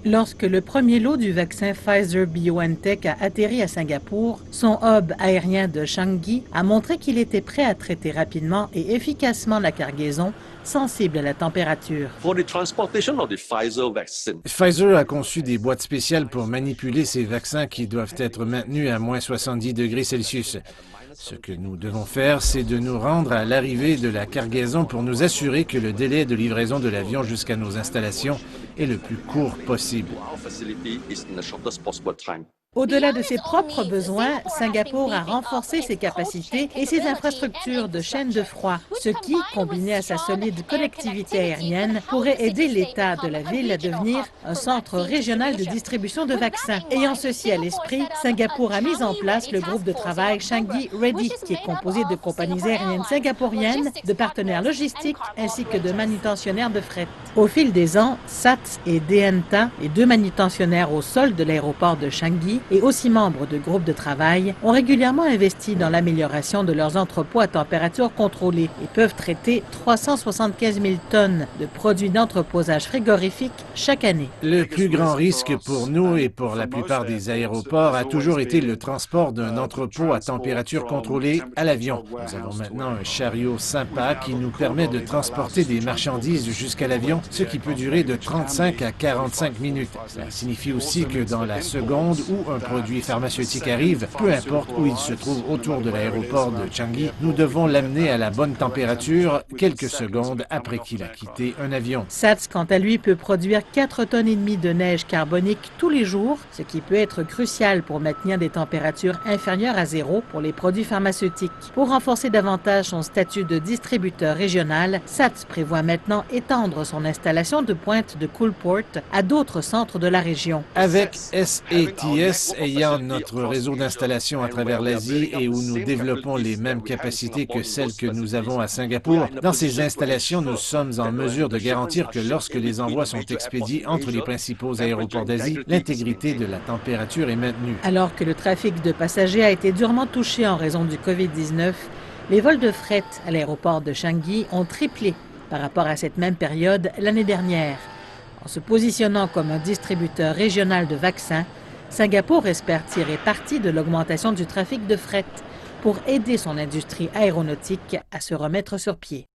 Lorsque le premier lot du vaccin Pfizer-BioNTech a atterri à Singapour, son hub aérien de Changi a montré qu'il était prêt à traiter rapidement et efficacement la cargaison sensible à la température. Pfizer a conçu des boîtes spéciales pour manipuler ces vaccins qui doivent être maintenus à moins 70 degrés Celsius. Ce que nous devons faire, c'est de nous rendre à l'arrivée de la cargaison pour nous assurer que le délai de livraison de l'avion jusqu'à nos installations est le plus court possible. Au-delà de ses propres besoins, Singapour a renforcé ses capacités et ses infrastructures de chaîne de froid, ce qui, combiné à sa solide connectivité aérienne, pourrait aider l'État de la ville à devenir un centre régional de distribution de vaccins. Ayant ceci à l'esprit, Singapour a mis en place le groupe de travail Changi Ready, qui est composé de compagnies aériennes singapouriennes, de partenaires logistiques ainsi que de manutentionnaires de fret. Au fil des ans, SATS et DNTA, les deux manutentionnaires au sol de l'aéroport de Changi, et aussi membres de groupes de travail, ont régulièrement investi dans l'amélioration de leurs entrepôts à température contrôlée et peuvent traiter 375 000 tonnes de produits d'entreposage frigorifique chaque année. Le plus grand risque pour nous et pour la plupart des aéroports a toujours été le transport d'un entrepôt à température contrôlée à l'avion. Nous avons maintenant un chariot sympa qui nous permet de transporter des marchandises jusqu'à l'avion, ce qui peut durer de 35 à 45 minutes. Cela signifie aussi que dans la seconde où un produit pharmaceutique arrive, peu importe où il se trouve autour de l'aéroport de Changi, nous devons l'amener à la bonne température quelques secondes après qu'il a quitté un avion. SATS, quant à lui, peut produire 4,5 tonnes de neige carbonique tous les jours, ce qui peut être crucial pour maintenir des températures inférieures à zéro pour les produits pharmaceutiques. Pour renforcer davantage son statut de distributeur régional, SATS prévoit maintenant étendre son installation de pointe de Coolport à d'autres centres de la région. Avec SATS ayant notre réseau d'installation à travers l'Asie et où nous développons les mêmes capacités que celles que nous avons à Singapour, dans ces installations, nous sommes en mesure de garantir que lorsque les envois sont expédiés entre les principaux aéroports d'Asie, l'intégrité de la température est maintenue. Alors que le trafic de passagers a été durement touché en raison du COVID-19, les vols de fret à l'aéroport de Changi ont triplé par rapport à cette même période l'année dernière. En se positionnant comme un distributeur régional de vaccins, Singapour espère tirer parti de l'augmentation du trafic de fret pour aider son industrie aéronautique à se remettre sur pied.